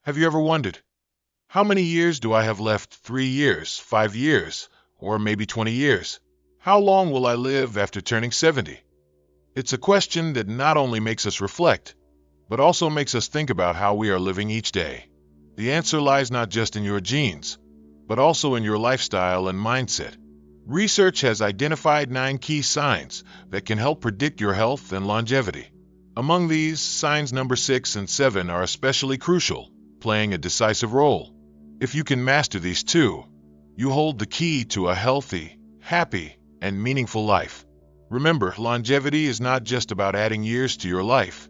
Have you ever wondered, how many years do I have left? 3 years, 5 years, or maybe 20 years? How long will I live after turning 70? It's a question that not only makes us reflect, but also makes us think about how we are living each day. The answer lies not just in your genes, but also in your lifestyle and mindset. Research has identified 9 key signs that can help predict your health and longevity. Among these, signs number 6 and 7 are especially crucial, playing a decisive role. If you can master these two, you hold the key to a healthy, happy, and meaningful life. Remember, longevity is not just about adding years to your life.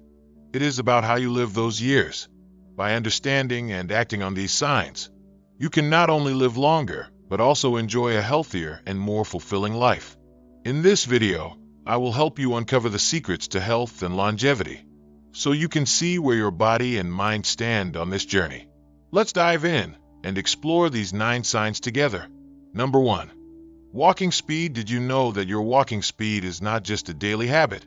It is about how you live those years. By understanding and acting on these signs, you can not only live longer, but also enjoy a healthier and more fulfilling life. In this video, I will help you uncover the secrets to health and longevity, so you can see where your body and mind stand on this journey. Let's dive in and explore these 9 signs together. Number 1. Walking speed. Did you know that your walking speed is not just a daily habit,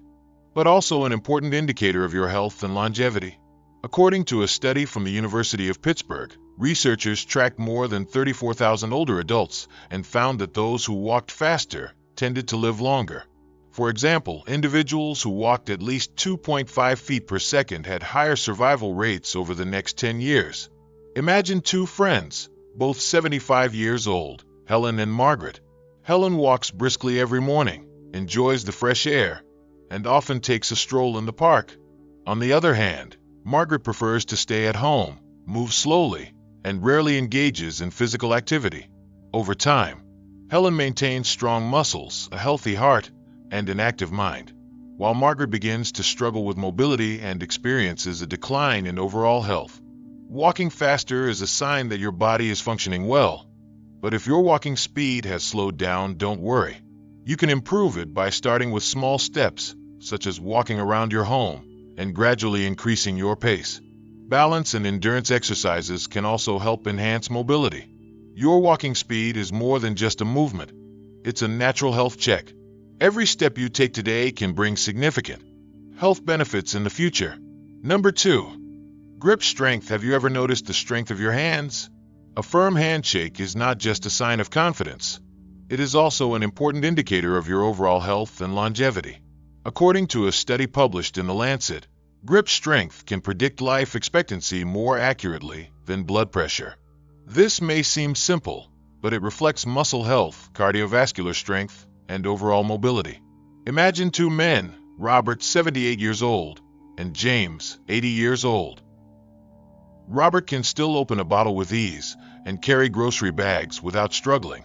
but also an important indicator of your health and longevity? According to a study from the University of Pittsburgh, researchers tracked more than 34,000 older adults and found that those who walked faster tended to live longer. For example, individuals who walked at least 2.5 feet per second had higher survival rates over the next 10 years. Imagine 2 friends, both 75 years old, Helen and Margaret. Helen walks briskly every morning, enjoys the fresh air, and often takes a stroll in the park. On the other hand, Margaret prefers to stay at home, moves slowly, and rarely engages in physical activity. Over time, Helen maintains strong muscles, a healthy heart, and an active mind, while Margaret begins to struggle with mobility and experiences a decline in overall health. Walking faster is a sign that your body is functioning well, but if your walking speed has slowed down, don't worry. You can improve it by starting with small steps, such as walking around your home, and gradually increasing your pace. Balance and endurance exercises can also help enhance mobility. Your walking speed is more than just a movement. It's a natural health check. Every step you take today can bring significant health benefits in the future. Number 2. Grip strength. Have you ever noticed the strength of your hands? A firm handshake is not just a sign of confidence. It is also an important indicator of your overall health and longevity. According to a study published in The Lancet, grip strength can predict life expectancy more accurately than blood pressure. This may seem simple, but it reflects muscle health, cardiovascular strength, and overall mobility. Imagine 2 men, Robert, 78 years old, and James, 80 years old. Robert can still open a bottle with ease and carry grocery bags without struggling.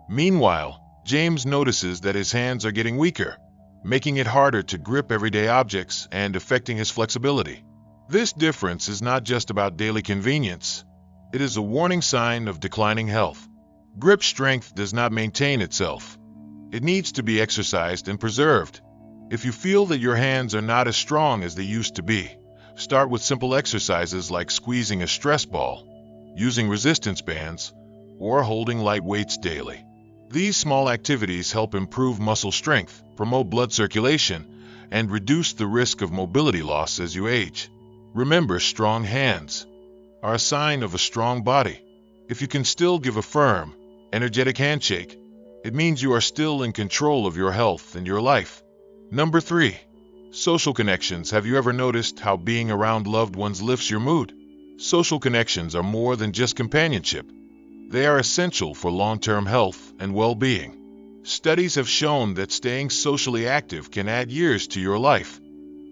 Meanwhile, James notices that his hands are getting weaker, making it harder to grip everyday objects and affecting his flexibility. This difference is not just about daily convenience. It is a warning sign of declining health. Grip strength does not maintain itself. It needs to be exercised and preserved. If you feel that your hands are not as strong as they used to be, start with simple exercises like squeezing a stress ball, using resistance bands, or holding light weights daily. These small activities help improve muscle strength, promote blood circulation, and reduce the risk of mobility loss as you age. Remember, strong hands are a sign of a strong body. If you can still give a firm, energetic handshake, it means you are still in control of your health and your life. Number 3. Social connections. Have you ever noticed how being around loved ones lifts your mood? Social connections are more than just companionship. They are essential for long-term health and well-being. Studies have shown that staying socially active can add years to your life,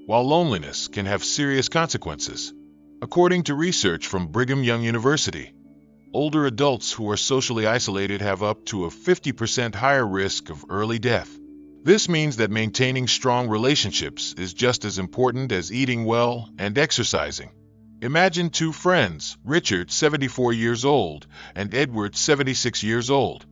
while loneliness can have serious consequences. According to research from Brigham Young University, older adults who are socially isolated have up to a 50% higher risk of early death. This means that maintaining strong relationships is just as important as eating well and exercising. Imagine 2 friends, Richard, 74 years old, and Edward, 76 years old.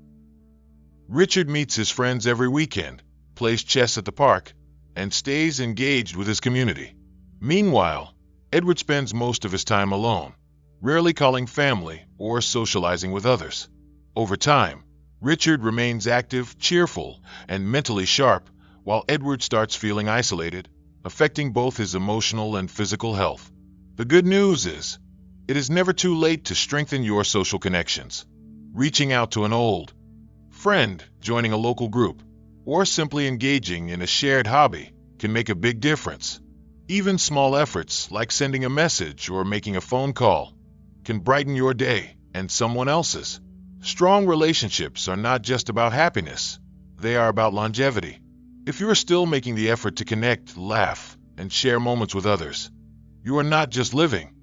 Richard meets his friends every weekend, plays chess at the park, and stays engaged with his community. Meanwhile, Edward spends most of his time alone, rarely calling family or socializing with others. Over time, Richard remains active, cheerful, and mentally sharp, while Edward starts feeling isolated, affecting both his emotional and physical health. The good news is, It is never too late to strengthen your social connections. Reaching out to an old friend, joining a local group, or simply engaging in a shared hobby can make a big difference. Even small efforts like sending a message or making a phone call can brighten your day and someone else's. Strong relationships are not just about happiness, they are about longevity. If you are still making the effort to connect, laugh, and share moments with others, you are not just living,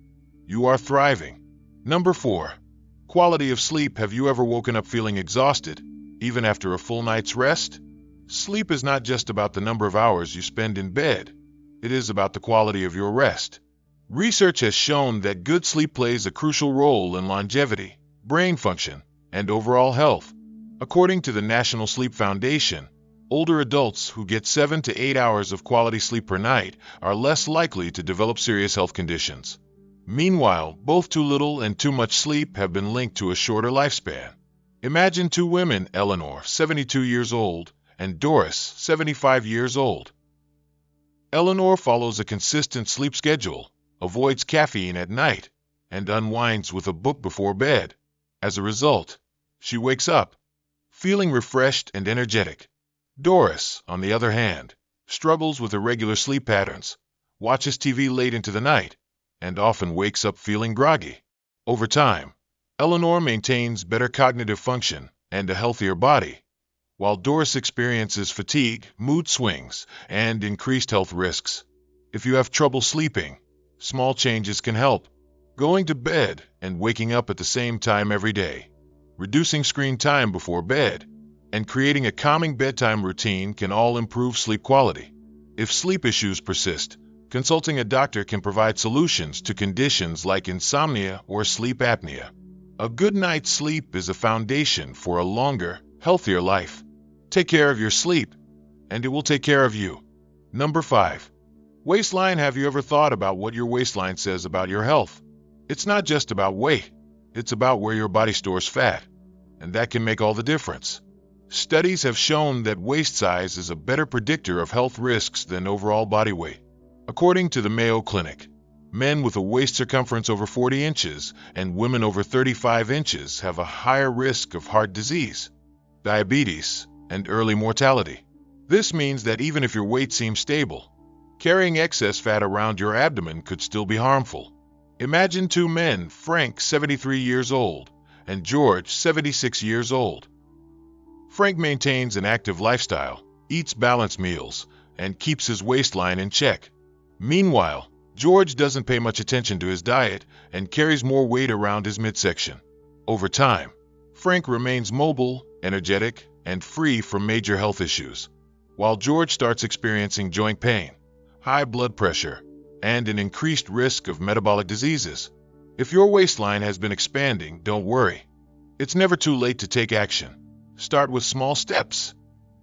you are thriving. Number 4. Quality of sleep. Have you ever woken up feeling exhausted, even after a full night's rest? Sleep is not just about the number of hours you spend in bed, it is about the quality of your rest. Research has shown that good sleep plays a crucial role in longevity, brain function, and overall health. According to the National Sleep Foundation, older adults who get 7 to 8 hours of quality sleep per night are less likely to develop serious health conditions. Meanwhile, both too little and too much sleep have been linked to a shorter lifespan. Imagine two women, Eleanor, 72 years old, and Doris, 75 years old. Eleanor follows a consistent sleep schedule, avoids caffeine at night, and unwinds with a book before bed. As a result, she wakes up feeling refreshed and energetic. Doris, on the other hand, struggles with irregular sleep patterns, watches TV late into the night, and often wakes up feeling groggy. Over time, Eleanor maintains better cognitive function and a healthier body, while Doris experiences fatigue, mood swings, and increased health risks. If you have trouble sleeping, small changes can help. Going to bed and waking up at the same time every day, reducing screen time before bed, and creating a calming bedtime routine can all improve sleep quality. If sleep issues persist, consulting a doctor can provide solutions to conditions like insomnia or sleep apnea. A good night's sleep is a foundation for a longer, healthier life. Take care of your sleep, and it will take care of you. Number 5. Waistline. Have you ever thought about what your waistline says about your health? It's not just about weight, it's about where your body stores fat, and that can make all the difference. Studies have shown that waist size is a better predictor of health risks than overall body weight. According to the Mayo Clinic, men with a waist circumference over 40 inches and women over 35 inches have a higher risk of heart disease, diabetes, and early mortality. This means that even if your weight seems stable, carrying excess fat around your abdomen could still be harmful. Imagine two men, Frank, 73 years old, and George, 76 years old. Frank maintains an active lifestyle, eats balanced meals, and keeps his waistline in check. Meanwhile, George doesn't pay much attention to his diet and carries more weight around his midsection. Over time, Frank remains mobile, energetic, and free from major health issues, while George starts experiencing joint pain, high blood pressure, and an increased risk of metabolic diseases. If your waistline has been expanding, don't worry. It's never too late to take action. Start with small steps.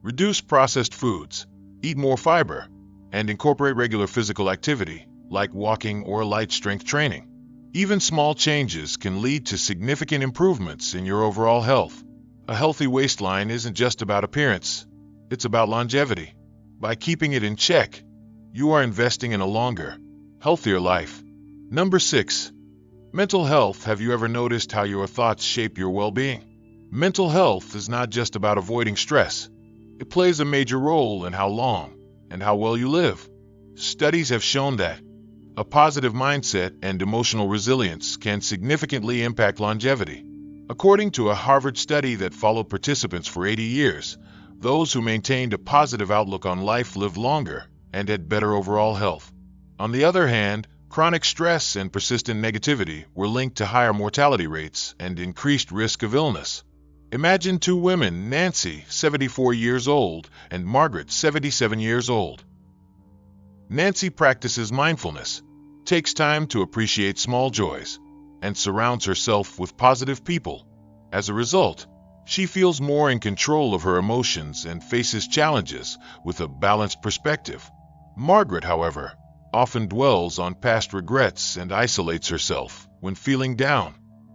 Reduce processed foods, eat more fiber, and incorporate regular physical activity, like walking or light strength training. Even small changes can lead to significant improvements in your overall health. A healthy waistline isn't just about appearance, it's about longevity. By keeping it in check, you are investing in a longer, healthier life. Number 6. Mental health. Have you ever noticed how your thoughts shape your well-being? Mental health is not just about avoiding stress. It plays a major role in how long and how well you live. Studies have shown that a positive mindset and emotional resilience can significantly impact longevity. According to a Harvard study that followed participants for 80 years, those who maintained a positive outlook on life lived longer and had better overall health. On the other hand, chronic stress and persistent negativity were linked to higher mortality rates and increased risk of illness. Imagine two women, Nancy, 74 years old, and Margaret, 77 years old. Nancy practices mindfulness, takes time to appreciate small joys, and surrounds herself with positive people. As a result, she feels more in control of her emotions and faces challenges with a balanced perspective. Margaret, however, often dwells on past regrets and isolates herself when feeling down.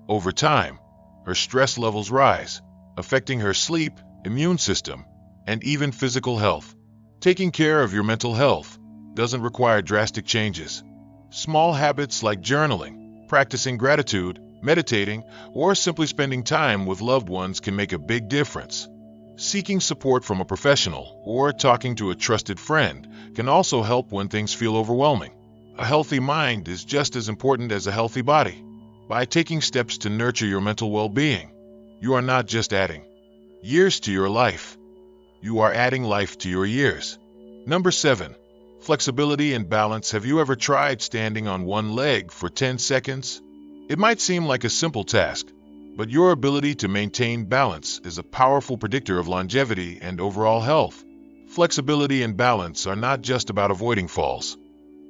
Over time, her stress levels rise, affecting her sleep, immune system, and even physical health. Taking care of your mental health doesn't require drastic changes. Small habits like journaling, practicing gratitude, meditating, or simply spending time with loved ones can make a big difference. Seeking support from a professional or talking to a trusted friend can also help when things feel overwhelming. A healthy mind is just as important as a healthy body. By taking steps to nurture your mental well-being, you are not just adding years to your life, you are adding life to your years. Number 7. Flexibility and balance. Have you ever tried standing on one leg for 10 seconds? It might seem like a simple task, but your ability to maintain balance is a powerful predictor of longevity and overall health. Flexibility and balance are not just about avoiding falls.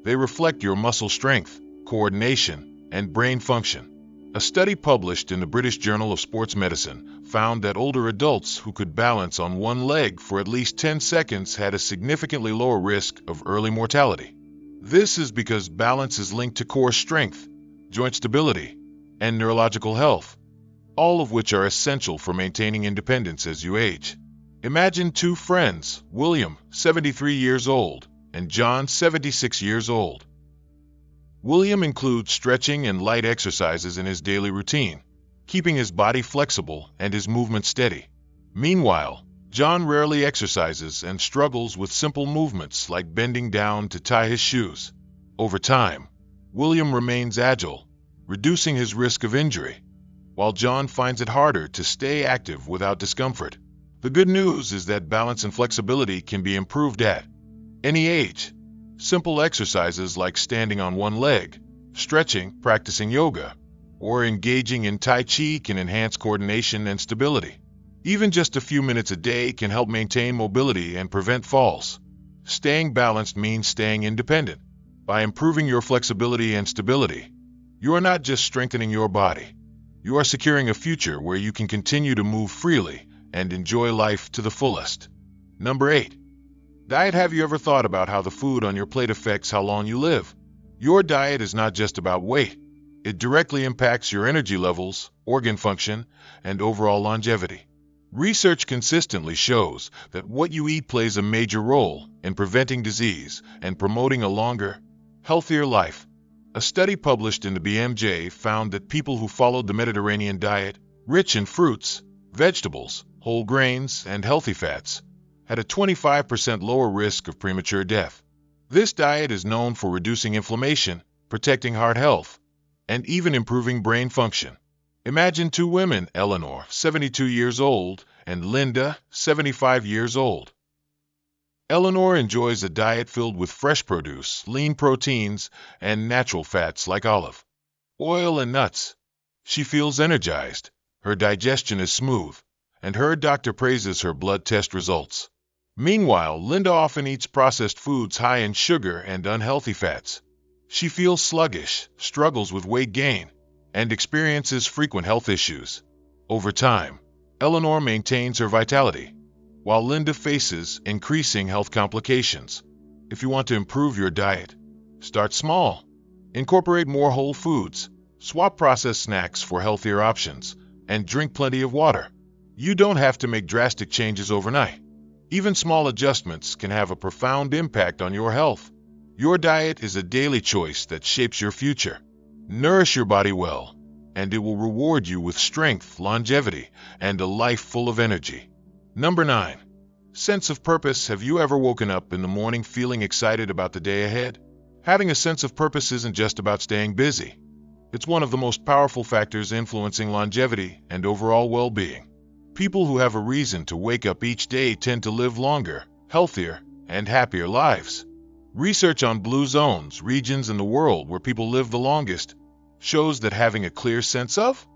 They reflect your muscle strength, coordination, and brain function. A study published in the British Journal of Sports Medicine found that older adults who could balance on one leg for at least 10 seconds had a significantly lower risk of early mortality. This is because balance is linked to core strength, joint stability, and neurological health, all of which are essential for maintaining independence as you age. Imagine two friends, William, 73 years old, and John, 76 years old. William includes stretching and light exercises in his daily routine, keeping his body flexible and his movement steady. Meanwhile, John rarely exercises and struggles with simple movements like bending down to tie his shoes. Over time, William remains agile, reducing his risk of injury, while John finds it harder to stay active without discomfort. The good news is that balance and flexibility can be improved at any age. Simple exercises like standing on one leg, stretching, practicing yoga, or engaging in Tai Chi can enhance coordination and stability. Even just a few minutes a day can help maintain mobility and prevent falls. Staying balanced means staying independent. By improving your flexibility and stability, you are not just strengthening your body, you are securing a future where you can continue to move freely and enjoy life to the fullest. Number 8. Diet. Have you ever thought about how the food on your plate affects how long you live? Your diet is not just about weight. It directly impacts your energy levels, organ function, and overall longevity. Research consistently shows that what you eat plays a major role in preventing disease and promoting a longer, healthier life. A study published in the BMJ found that people who followed the Mediterranean diet, rich in fruits, vegetables, whole grains, and healthy fats, had a 25% lower risk of premature death. This diet is known for reducing inflammation, protecting heart health, and even improving brain function. Imagine two women, Eleanor, 72 years old, and Linda, 75 years old. Eleanor enjoys a diet filled with fresh produce, lean proteins, and natural fats like olive oil and nuts. She feels energized, her digestion is smooth, and her doctor praises her blood test results. Meanwhile, Linda often eats processed foods high in sugar and unhealthy fats. She feels sluggish, struggles with weight gain, and experiences frequent health issues. Over time, Eleanor maintains her vitality, while Linda faces increasing health complications. If you want to improve your diet, start small. Incorporate more whole foods, swap processed snacks for healthier options, and drink plenty of water. You don't have to make drastic changes overnight. Even small adjustments can have a profound impact on your health. Your diet is a daily choice that shapes your future. Nourish your body well, and it will reward you with strength, longevity, and a life full of energy. Number 9. Sense of purpose. Have you ever woken up in the morning feeling excited about the day ahead? Having a sense of purpose isn't just about staying busy. It's one of the most powerful factors influencing longevity and overall well-being. People who have a reason to wake up each day tend to live longer, healthier, and happier lives. Research on blue zones, regions in the world where people live the longest, shows that having a clear sense of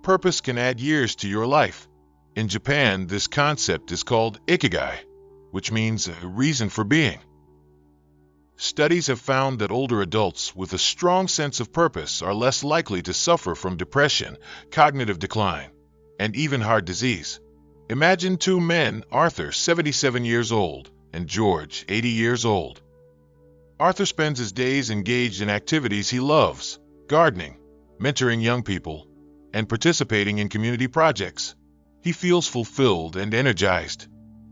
purpose can add years to your life. In Japan, this concept is called ikigai, which means a reason for being. Studies have found that older adults with a strong sense of purpose are less likely to suffer from depression, cognitive decline, and even heart disease. Imagine two men, Arthur, 77 years old, and George, 80 years old. Arthur spends his days engaged in activities he loves, gardening, mentoring young people, and participating in community projects. He feels fulfilled and energized.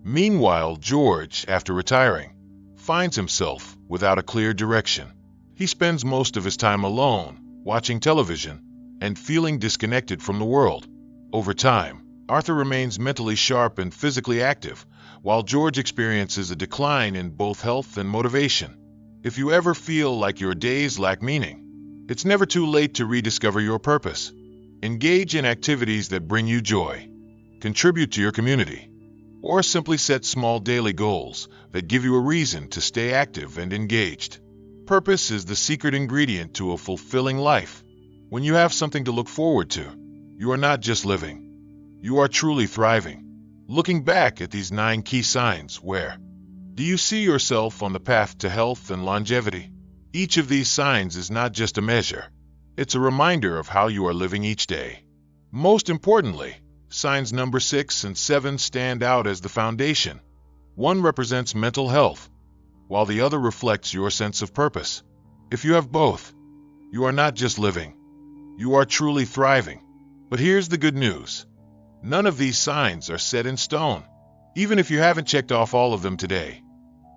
Meanwhile, George, after retiring, finds himself without a clear direction. He spends most of his time alone, watching television, and feeling disconnected from the world. Over time, Arthur remains mentally sharp and physically active, while George experiences a decline in both health and motivation. If you ever feel like your days lack meaning, it's never too late to rediscover your purpose. Engage in activities that bring you joy, contribute to your community, or simply set small daily goals that give you a reason to stay active and engaged. Purpose is the secret ingredient to a fulfilling life. When you have something to look forward to, you are not just living, you are truly thriving. Looking back at these 9 key signs, where do you see yourself on the path to health and longevity? Each of these signs is not just a measure, it's a reminder of how you are living each day. Most importantly, signs number 6 and 7 stand out as the foundation. One represents mental health, while the other reflects your sense of purpose. If you have both, you are not just living, you are truly thriving. But here's the good news. None of these signs are set in stone. Even if you haven't checked off all of them today,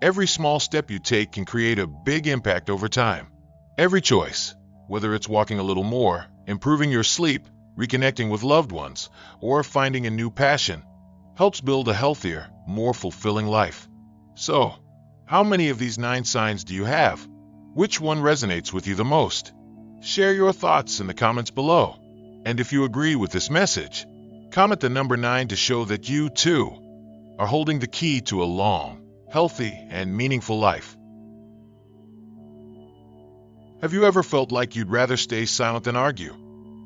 every small step you take can create a big impact over time. Every choice, whether it's walking a little more, improving your sleep, reconnecting with loved ones, or finding a new passion, helps build a healthier, more fulfilling life. So, how many of these 9 signs do you have? Which one resonates with you the most? Share your thoughts in the comments below. And if you agree with this message, comment the number 9 to show that you, too, are holding the key to a long, healthy, and meaningful life. Have you ever felt like you'd rather stay silent than argue?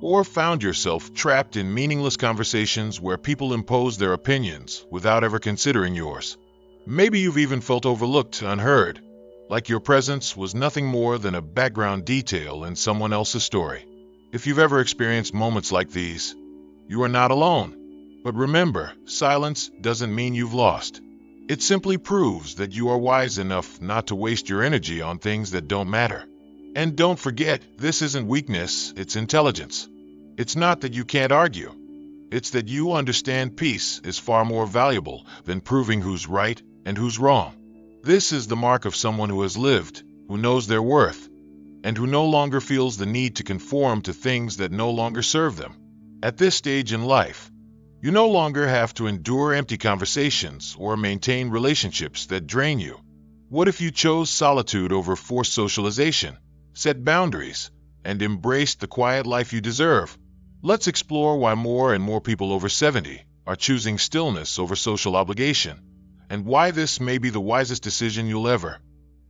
Or found yourself trapped in meaningless conversations where people impose their opinions without ever considering yours? Maybe you've even felt overlooked, unheard, like your presence was nothing more than a background detail in someone else's story. If you've ever experienced moments like these, you are not alone. But remember, silence doesn't mean you've lost. It simply proves that you are wise enough not to waste your energy on things that don't matter. And don't forget, this isn't weakness, it's intelligence. It's not that you can't argue. It's that you understand peace is far more valuable than proving who's right and who's wrong. This is the mark of someone who has lived, who knows their worth, and who no longer feels the need to conform to things that no longer serve them. At this stage in life, you no longer have to endure empty conversations or maintain relationships that drain you. What if you chose solitude over forced socialization, set boundaries, and embraced the quiet life you deserve? Let's explore why more and more people over 70 are choosing stillness over social obligation, and why this may be the wisest decision you'll ever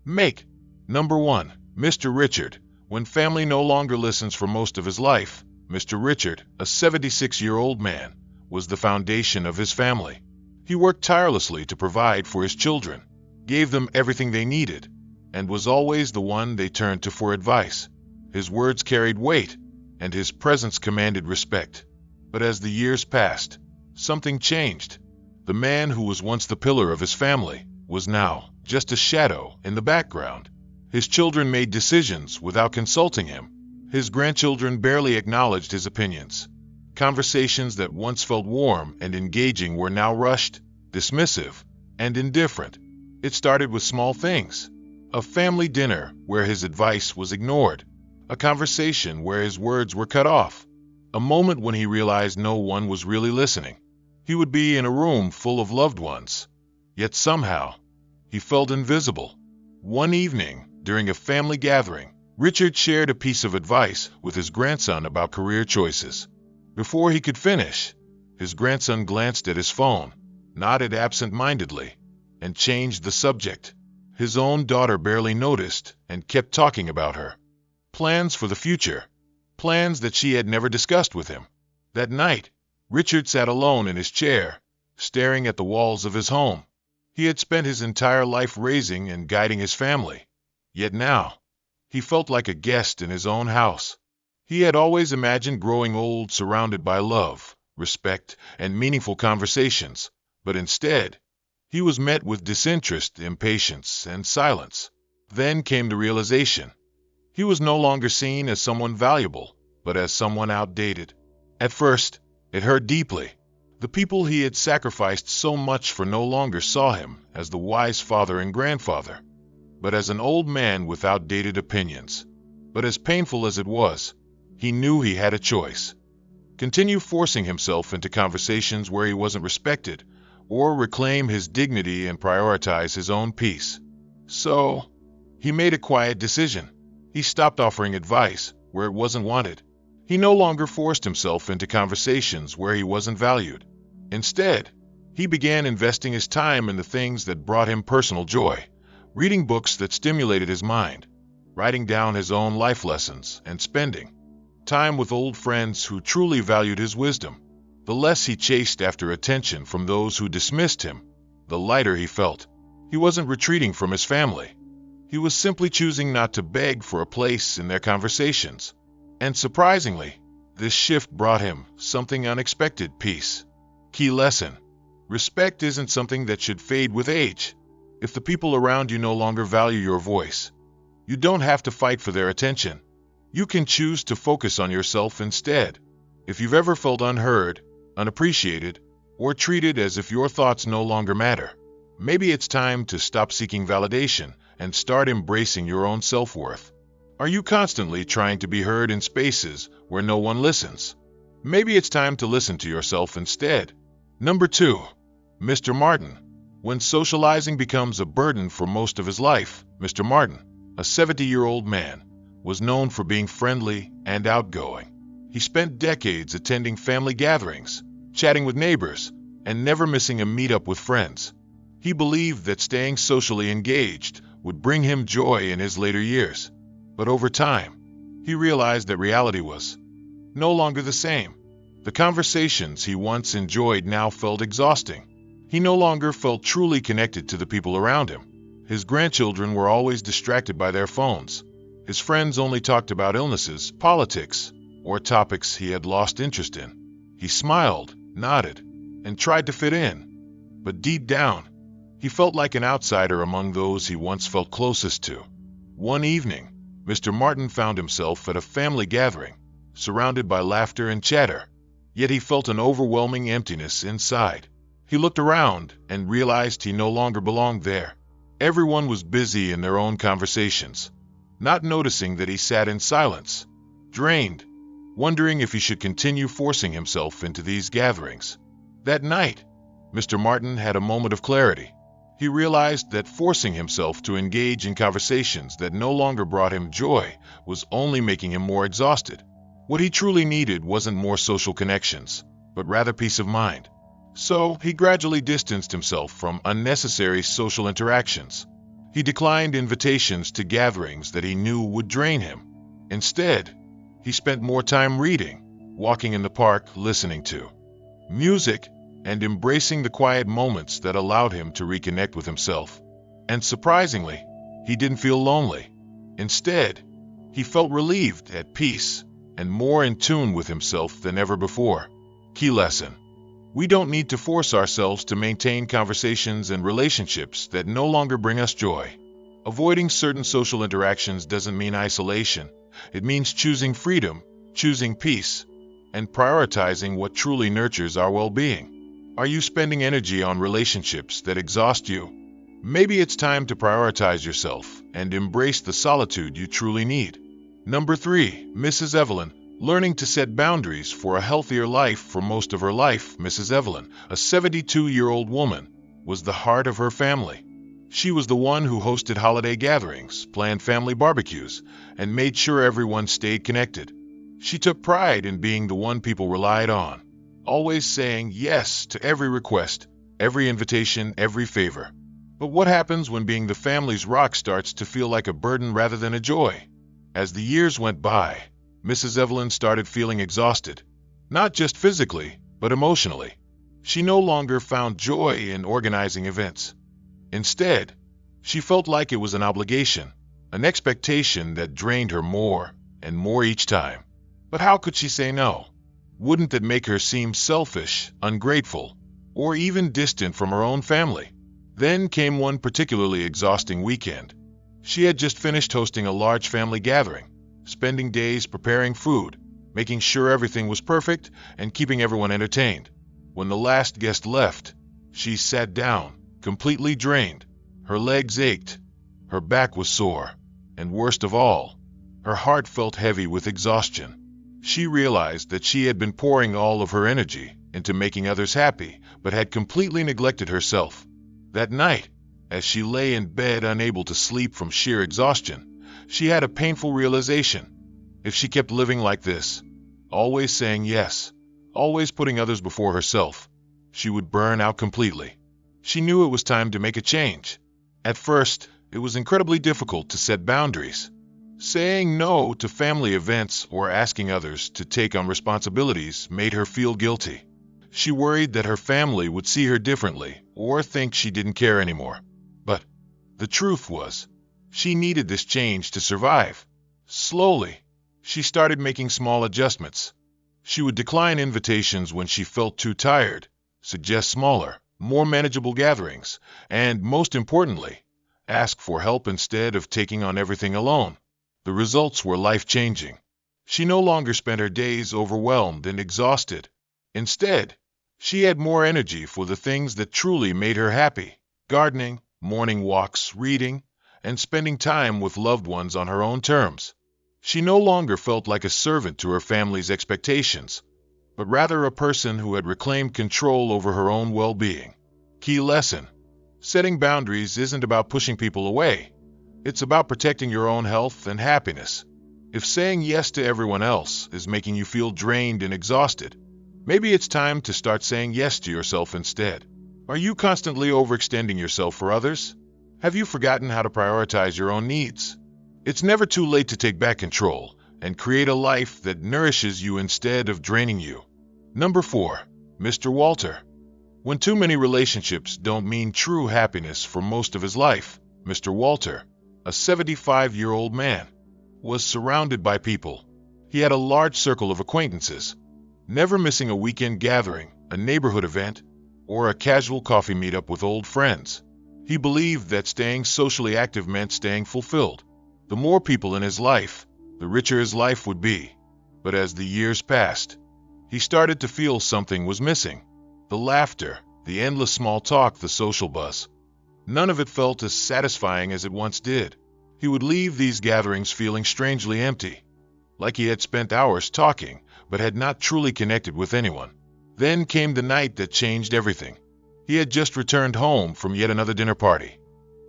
make. Number 1. Mr. Richard. When family no longer listens for most of his life, Mr. Richard, a 76-year-old man, was the foundation of his family. He worked tirelessly to provide for his children, gave them everything they needed, and was always the one they turned to for advice. His words carried weight, and his presence commanded respect. But as the years passed, something changed. The man who was once the pillar of his family was now just a shadow in the background. His children made decisions without consulting him. His grandchildren barely acknowledged his opinions. Conversations that once felt warm and engaging were now rushed, dismissive, and indifferent. It started with small things. A family dinner where his advice was ignored. A conversation where his words were cut off. A moment when he realized no one was really listening. He would be in a room full of loved ones, yet somehow he felt invisible. One evening, during a family gathering, Richard shared a piece of advice with his grandson about career choices. Before he could finish, his grandson glanced at his phone, nodded absent-mindedly, and changed the subject. His own daughter barely noticed and kept talking about her plans for the future, plans that she had never discussed with him. That night, Richard sat alone in his chair, staring at the walls of his home. He had spent his entire life raising and guiding his family, yet now, he felt like a guest in his own house. He had always imagined growing old surrounded by love, respect, and meaningful conversations, but instead, he was met with disinterest, impatience, and silence. Then came the realization. He was no longer seen as someone valuable, but as someone outdated. At first, it hurt deeply. The people he had sacrificed so much for no longer saw him as the wise father and grandfather, but as an old man with outdated opinions. But as painful as it was, He knew he had a choice: continue forcing himself into conversations where he wasn't respected, or reclaim his dignity and prioritize his own peace. So, he made a quiet decision. He stopped offering advice where it wasn't wanted. He no longer forced himself into conversations where he wasn't valued. Instead, he began investing his time in the things that brought him personal joy, reading books that stimulated his mind, writing down his own life lessons, and spending time with old friends who truly valued his wisdom. The less he chased after attention from those who dismissed him, the lighter he felt. He wasn't retreating from his family. He was simply choosing not to beg for a place in their conversations. And surprisingly, this shift brought him something unexpected: peace. Key lesson: respect isn't something that should fade with age. If the people around you no longer value your voice, you don't have to fight for their attention. You can choose to focus on yourself instead. If you've ever felt unheard, unappreciated, or treated as if your thoughts no longer matter, maybe it's time to stop seeking validation and start embracing your own self-worth. Are you constantly trying to be heard in spaces where no one listens? Maybe it's time to listen to yourself instead. Number 2. Mr. Martin. When socializing becomes a burden for most of his life, Mr. Martin, a 70-year-old man, was known for being friendly and outgoing. He spent decades attending family gatherings, chatting with neighbors, and never missing a meetup with friends. He believed that staying socially engaged would bring him joy in his later years. But over time, he realized that reality was no longer the same. The conversations he once enjoyed now felt exhausting. He no longer felt truly connected to the people around him. His grandchildren were always distracted by their phones. His friends only talked about illnesses, politics, or topics he had lost interest in. He smiled, nodded, and tried to fit in. But deep down, he felt like an outsider among those he once felt closest to. One evening, Mr. Martin found himself at a family gathering, surrounded by laughter and chatter, yet he felt an overwhelming emptiness inside. He looked around and realized he no longer belonged there. Everyone was busy in their own conversations, not noticing that he sat in silence, drained, wondering if he should continue forcing himself into these gatherings. That night, Mr. Martin had a moment of clarity. He realized that forcing himself to engage in conversations that no longer brought him joy was only making him more exhausted. What he truly needed wasn't more social connections, but rather peace of mind. So he gradually distanced himself from unnecessary social interactions. He declined invitations to gatherings that he knew would drain him. Instead, he spent more time reading, walking in the park, listening to music, and embracing the quiet moments that allowed him to reconnect with himself. And surprisingly, he didn't feel lonely. Instead, he felt relieved, at peace, and more in tune with himself than ever before. Key lesson: we don't need to force ourselves to maintain conversations and relationships that no longer bring us joy. Avoiding certain social interactions doesn't mean isolation. It means choosing freedom, choosing peace, and prioritizing what truly nurtures our well-being. Are you spending energy on relationships that exhaust you? Maybe it's time to prioritize yourself and embrace the solitude you truly need. Number 3, Mrs. Evelyn. Learning to set boundaries for a healthier life. For most of her life, Mrs. Evelyn, a 72-year-old woman, was the heart of her family. She was the one who hosted holiday gatherings, planned family barbecues, and made sure everyone stayed connected. She took pride in being the one people relied on, always saying yes to every request, every invitation, every favor. But what happens when being the family's rock starts to feel like a burden rather than a joy? As the years went by, Mrs. Evelyn started feeling exhausted, not just physically, but emotionally. She no longer found joy in organizing events. Instead, she felt like it was an obligation, an expectation that drained her more and more each time. But how could she say no? Wouldn't that make her seem selfish, ungrateful, or even distant from her own family? Then came one particularly exhausting weekend. She had just finished hosting a large family gathering, spending days preparing food, making sure everything was perfect, and keeping everyone entertained. When the last guest left, she sat down, completely drained. Her legs ached, her back was sore, and worst of all, her heart felt heavy with exhaustion. She realized that she had been pouring all of her energy into making others happy, but had completely neglected herself. That night, as she lay in bed unable to sleep from sheer exhaustion, she had a painful realization. If she kept living like this, always saying yes, always putting others before herself, she would burn out completely. She knew it was time to make a change. At first, it was incredibly difficult to set boundaries. Saying no to family events or asking others to take on responsibilities made her feel guilty. She worried that her family would see her differently or think she didn't care anymore. But the truth was, she needed this change to survive. Slowly, she started making small adjustments. She would decline invitations when she felt too tired, suggest smaller, more manageable gatherings, and most importantly, ask for help instead of taking on everything alone. The results were life-changing. She no longer spent her days overwhelmed and exhausted. Instead, she had more energy for the things that truly made her happy: gardening, morning walks, reading, and spending time with loved ones on her own terms. She no longer felt like a servant to her family's expectations, but rather a person who had reclaimed control over her own well-being. Key lesson: setting boundaries isn't about pushing people away. It's about protecting your own health and happiness. If saying yes to everyone else is making you feel drained and exhausted, maybe it's time to start saying yes to yourself instead. Are you constantly overextending yourself for others? Have you forgotten how to prioritize your own needs? It's never too late to take back control and create a life that nourishes you instead of draining you. Number 4. Mr. Walter. When too many relationships don't mean true happiness for most of his life, Mr. Walter, a 75-year-old man, was surrounded by people. He had a large circle of acquaintances, never missing a weekend gathering, a neighborhood event, or a casual coffee meetup with old friends. He believed that staying socially active meant staying fulfilled. The more people in his life, the richer his life would be. But as the years passed, he started to feel something was missing. The laughter, the endless small talk, the social buzz. None of it felt as satisfying as it once did. He would leave these gatherings feeling strangely empty, like he had spent hours talking, but had not truly connected with anyone. Then came the night that changed everything. He had just returned home from yet another dinner party.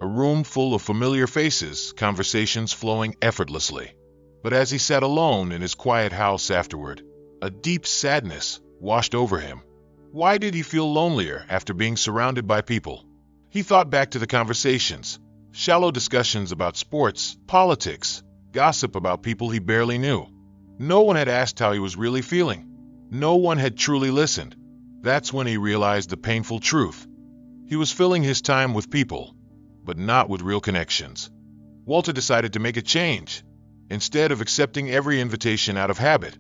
A room full of familiar faces, conversations flowing effortlessly. But as he sat alone in his quiet house afterward, a deep sadness washed over him. Why did he feel lonelier after being surrounded by people? He thought back to the conversations, shallow discussions about sports, politics, gossip about people he barely knew. No one had asked how he was really feeling. No one had truly listened. That's when he realized the painful truth. He was filling his time with people, but not with real connections. Walter decided to make a change. Instead of accepting every invitation out of habit,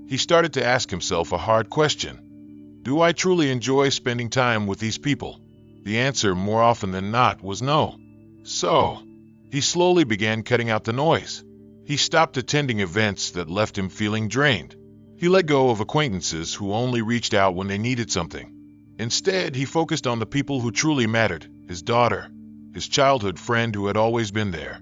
he started to ask himself a hard question. Do I truly enjoy spending time with these people? The answer, more often than not, was no. So, he slowly began cutting out the noise. He stopped attending events that left him feeling drained. He let go of acquaintances who only reached out when they needed something. Instead, he focused on the people who truly mattered: his daughter, his childhood friend who had always been there,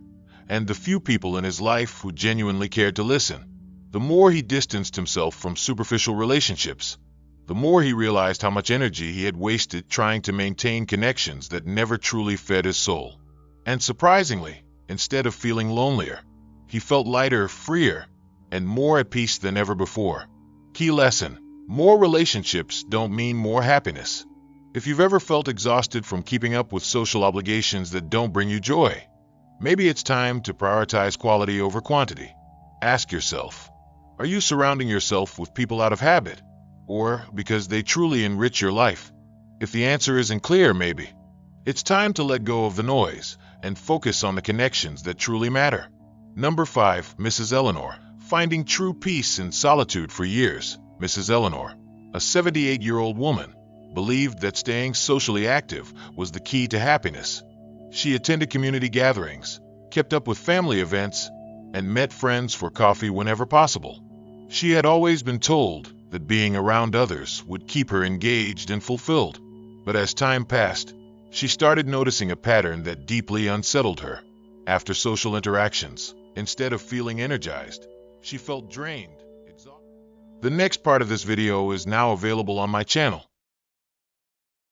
and the few people in his life who genuinely cared to listen. The more he distanced himself from superficial relationships, the more he realized how much energy he had wasted trying to maintain connections that never truly fed his soul. And surprisingly, instead of feeling lonelier, he felt lighter, freer, and more at peace than ever before. Key lesson: more relationships don't mean more happiness. If you've ever felt exhausted from keeping up with social obligations that don't bring you joy, maybe it's time to prioritize quality over quantity. Ask yourself, are you surrounding yourself with people out of habit, or because they truly enrich your life? If the answer isn't clear, maybe it's time to let go of the noise and focus on the connections that truly matter. Number 5. Mrs. Eleanor. Finding true peace in solitude. For years, Mrs. Eleanor, a 78-year-old woman, believed that staying socially active was the key to happiness. She attended community gatherings, kept up with family events, and met friends for coffee whenever possible. She had always been told that being around others would keep her engaged and fulfilled. But as time passed, she started noticing a pattern that deeply unsettled her. After social interactions, instead of feeling energized, she felt drained, exhausted. The next part of this video is now available on my channel.